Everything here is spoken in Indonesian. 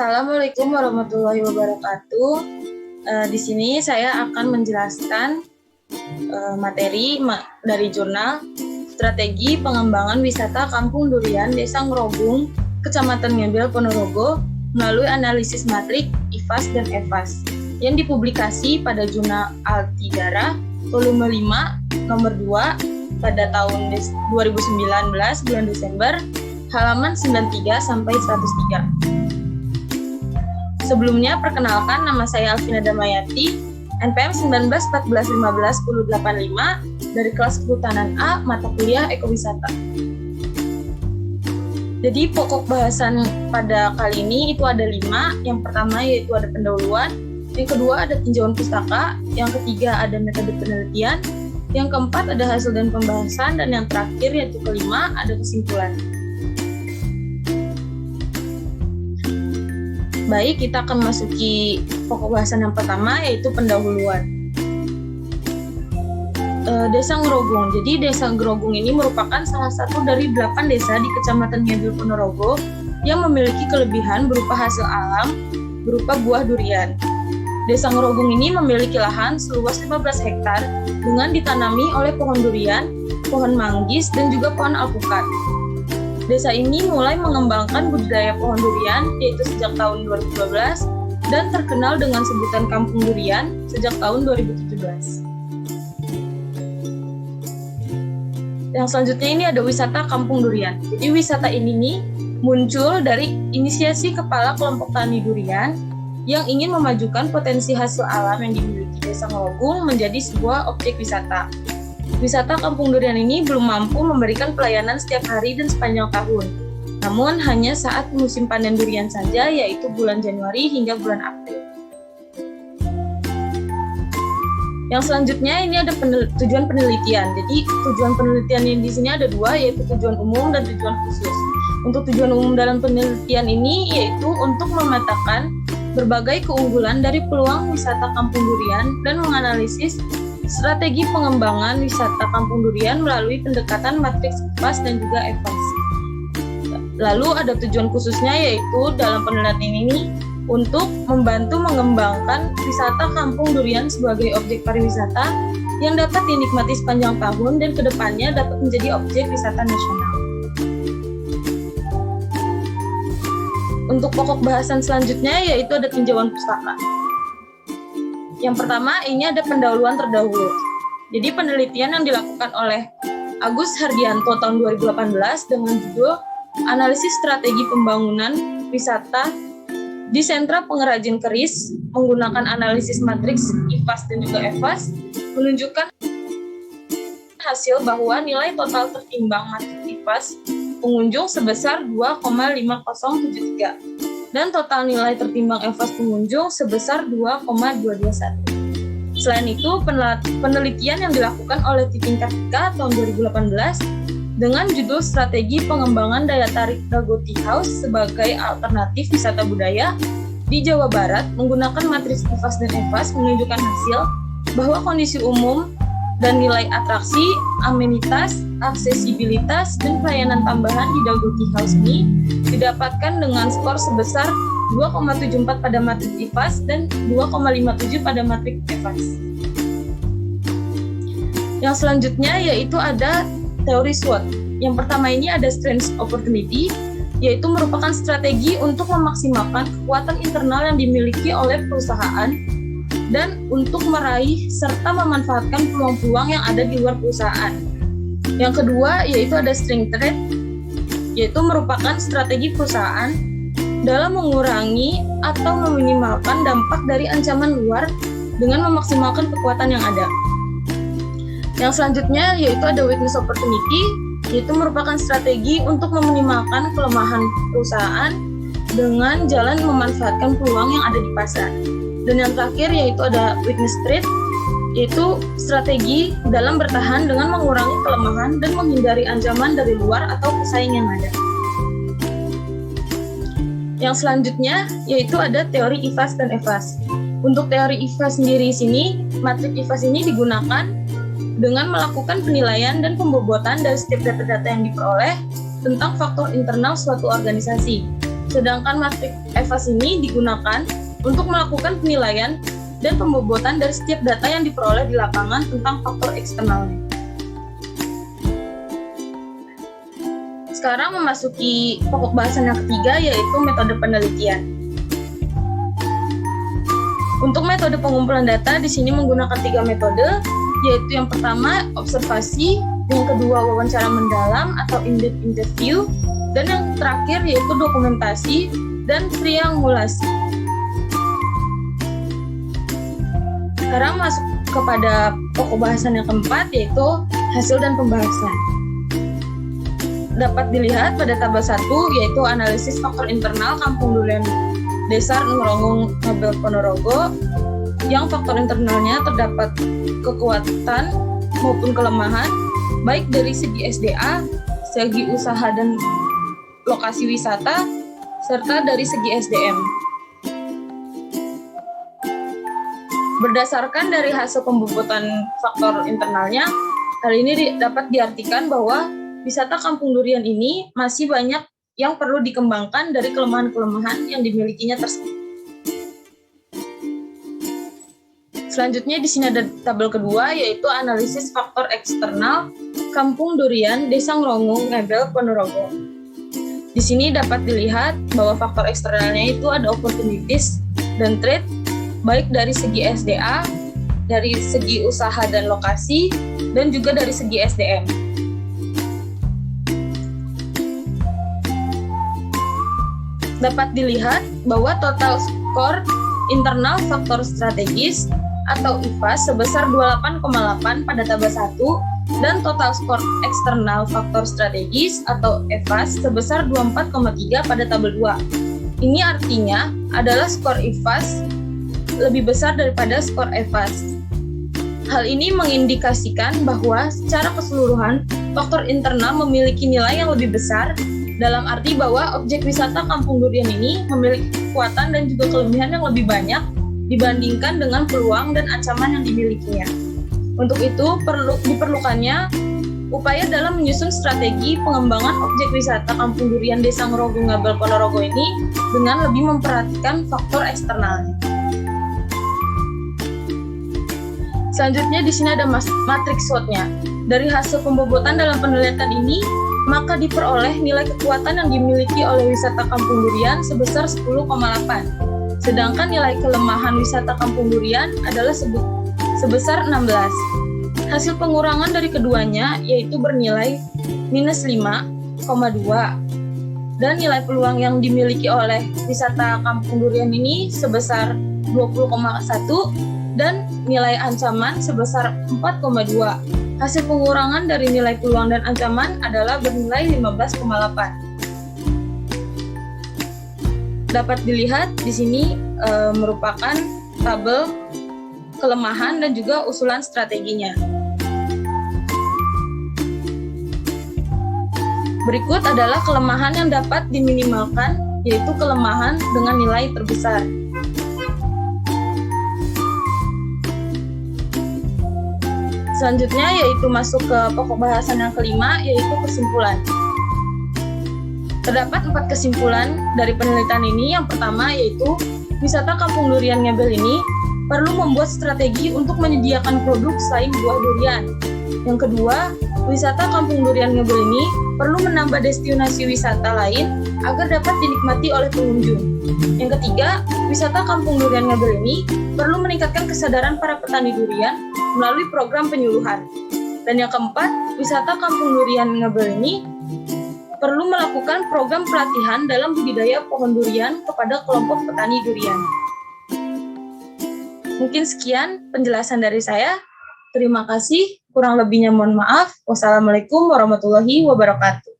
Assalamualaikum warahmatullahi wabarakatuh. Di sini saya akan menjelaskan materi dari jurnal Strategi Pengembangan Wisata Kampung Durian Desa Ngerogung, Kecamatan Ngebel, Ponorogo melalui analisis matrik IFAS dan EFAS yang dipublikasi pada jurnal Altidara volume 5 nomor 2 pada tahun 2019 bulan Desember halaman 93 sampai 103. Sebelumnya, perkenalkan, nama saya Alvina Damayati, NPM 1914151085 dari kelas Kehutanan A, mata kuliah Ekowisata. Jadi pokok bahasan pada kali ini itu ada 5. Yang pertama yaitu ada pendahuluan, yang kedua ada tinjauan pustaka, yang ketiga ada metode penelitian, yang keempat ada hasil dan pembahasan, dan yang terakhir yaitu kelima ada kesimpulan. Baik, kita akan masuki pokok bahasan yang pertama yaitu pendahuluan. Desa Ngerogung. Jadi Desa Ngerogung ini merupakan salah satu dari 8 desa di Kecamatan Ngebel, Ponorogo yang memiliki kelebihan berupa hasil alam berupa buah durian. Desa Ngerogung ini memiliki lahan seluas 15 hektar dengan ditanami oleh pohon durian, pohon manggis, dan juga pohon alpukat. Desa ini mulai mengembangkan budidaya pohon durian yaitu sejak tahun 2012 dan terkenal dengan sebutan Kampung Durian sejak tahun 2017. Yang selanjutnya ini ada wisata Kampung Durian. Jadi wisata ini nih muncul dari inisiasi Kepala Kelompok Tani Durian yang ingin memajukan potensi hasil alam yang dimiliki Desa Ngerogung menjadi sebuah objek wisata. Wisata Kampung Durian ini belum mampu memberikan pelayanan setiap hari dan sepanjang tahun, namun hanya saat musim panen durian saja, yaitu bulan Januari hingga bulan April. Yang selanjutnya ini ada tujuan penelitian. Jadi tujuan penelitian yang di sini ada 2, yaitu tujuan umum dan tujuan khusus. Untuk tujuan umum dalam penelitian ini yaitu untuk memetakan berbagai keunggulan dari peluang wisata Kampung Durian dan menganalisis strategi pengembangan wisata Kampung Durian melalui pendekatan matriks IFAS dan juga EFAS. Lalu ada tujuan khususnya yaitu dalam penelitian ini untuk membantu mengembangkan wisata Kampung Durian sebagai objek pariwisata yang dapat dinikmati sepanjang tahun dan kedepannya dapat menjadi objek wisata nasional. Untuk pokok bahasan selanjutnya yaitu ada tinjauan pustaka. Yang pertama, ini ada pendahuluan terdahulu. Jadi penelitian yang dilakukan oleh Agus Hardianto tahun 2018 dengan judul Analisis Strategi Pembangunan Wisata di Sentra Pengrajin Keris menggunakan analisis matriks IFAS dan juga EFAS menunjukkan hasil bahwa nilai total tertimbang matriks IFAS pengunjung sebesar 2,5073. Dan total nilai tertimbang EFAS pengunjung sebesar 2,221. Selain itu, penelitian yang dilakukan oleh Titin Kartika tahun 2018 dengan judul Strategi Pengembangan Daya Tarik Dago Tea House sebagai alternatif wisata budaya di Jawa Barat menggunakan matriks IFAS dan EFAS menunjukkan hasil bahwa kondisi umum dan nilai atraksi, amenitas, aksesibilitas, dan pelayanan tambahan di Dago Tea House ini didapatkan dengan skor sebesar 2,74 pada matriks IFAS dan 2,57 pada matriks EFAS. Yang selanjutnya yaitu ada teori SWOT. Yang pertama ini ada Strengths Opportunity, yaitu merupakan strategi untuk memaksimalkan kekuatan internal yang dimiliki oleh perusahaan dan untuk meraih serta memanfaatkan peluang-peluang yang ada di luar perusahaan. Yang kedua yaitu ada Strength Threat, yaitu merupakan strategi perusahaan dalam mengurangi atau meminimalkan dampak dari ancaman luar dengan memaksimalkan kekuatan yang ada. Yang selanjutnya yaitu ada Weakness Opportunity, yaitu merupakan strategi untuk meminimalkan kelemahan perusahaan dengan jalan memanfaatkan peluang yang ada di pasar. Dan yang terakhir yaitu ada Weakness Threat, yaitu strategi dalam bertahan dengan mengurangi kelemahan dan menghindari ancaman dari luar atau pesaing yang ada. Yang selanjutnya yaitu ada teori IFAS dan EFAS. Untuk teori IFAS sendiri sini, matriks IFAS ini digunakan dengan melakukan penilaian dan pembobotan dari setiap data-data yang diperoleh tentang faktor internal suatu organisasi. Sedangkan matrik EVAS ini digunakan untuk melakukan penilaian dan pembobotan dari setiap data yang diperoleh di lapangan tentang faktor eksternalnya. Sekarang memasuki pokok bahasan yang ketiga, yaitu metode penelitian. Untuk metode pengumpulan data di sini menggunakan 3 metode, yaitu yang pertama observasi, yang kedua wawancara mendalam atau in-depth interview, dan yang terakhir yaitu dokumentasi dan triangulasi. Sekarang masuk kepada pokok bahasan yang keempat, yaitu hasil dan pembahasan. Dapat dilihat pada tabel 1, yaitu analisis faktor internal Kampung Durian Desa Ngerongung Ngabel Ponorogo, yang faktor internalnya terdapat kekuatan maupun kelemahan, baik dari segi SDA, segi usaha dan lokasi wisata, serta dari segi SDM. Berdasarkan dari hasil pembobotan faktor internalnya, hal ini dapat diartikan bahwa wisata Kampung Durian ini masih banyak yang perlu dikembangkan dari kelemahan-kelemahan yang dimilikinya tersebut. Selanjutnya di sini ada tabel kedua, yaitu analisis faktor eksternal Kampung Durian Desa Ngerongung Ngabel Ponorogo. Di sini dapat dilihat bahwa faktor eksternalnya itu ada opportunities dan threat, baik dari segi SDA, dari segi usaha dan lokasi, dan juga dari segi SDM. Dapat dilihat bahwa total skor internal faktor strategis atau IFAS sebesar 28,8 pada tabel 1 dan total skor eksternal faktor strategis atau EVAS sebesar 24,3 pada tabel 2. Ini artinya adalah skor IFAS lebih besar daripada skor EVAS. Hal ini mengindikasikan bahwa secara keseluruhan faktor internal memiliki nilai yang lebih besar, dalam arti bahwa objek wisata Kampung Durian ini memiliki kekuatan dan juga kelebihan yang lebih banyak dibandingkan dengan peluang dan ancaman yang dimilikinya. Untuk itu diperlukannya upaya dalam menyusun strategi pengembangan objek wisata Kampung Durian Desa Ngerongung Ngabel Ponorogo ini dengan lebih memperhatikan faktor eksternalnya. Selanjutnya di sini ada matriks SWOT-nya. Dari hasil pembobotan dalam penelitian ini, maka diperoleh nilai kekuatan yang dimiliki oleh wisata Kampung Durian sebesar 10,8. Sedangkan nilai kelemahan wisata Kampung Durian adalah sebesar 16. Hasil pengurangan dari keduanya yaitu bernilai minus 5,2. Dan nilai peluang yang dimiliki oleh wisata Kampung Durian ini sebesar 20,1 dan nilai ancaman sebesar 4,2. Hasil pengurangan dari nilai peluang dan ancaman adalah bernilai 15,8. Dapat dilihat di sini merupakan tabel kelemahan dan juga usulan strateginya. Berikut adalah kelemahan yang dapat diminimalkan, yaitu kelemahan dengan nilai terbesar. Selanjutnya yaitu masuk ke pokok bahasan yang kelima, yaitu kesimpulan. Terdapat 4 kesimpulan dari penelitian ini. Yang pertama yaitu wisata Kampung Durian Ngabel ini perlu membuat strategi untuk menyediakan produk selain buah durian. Yang kedua, wisata Kampung Durian Ngabel ini perlu menambah destinasi wisata lain agar dapat dinikmati oleh pengunjung. Yang ketiga, wisata Kampung Durian Ngabel ini perlu meningkatkan kesadaran para petani durian melalui program penyuluhan. Dan yang keempat, wisata Kampung Durian Ngabel ini perlu melakukan program pelatihan dalam budidaya pohon durian kepada kelompok petani durian. Mungkin sekian penjelasan dari saya. Terima kasih. Kurang lebihnya mohon maaf. Wassalamualaikum warahmatullahi wabarakatuh.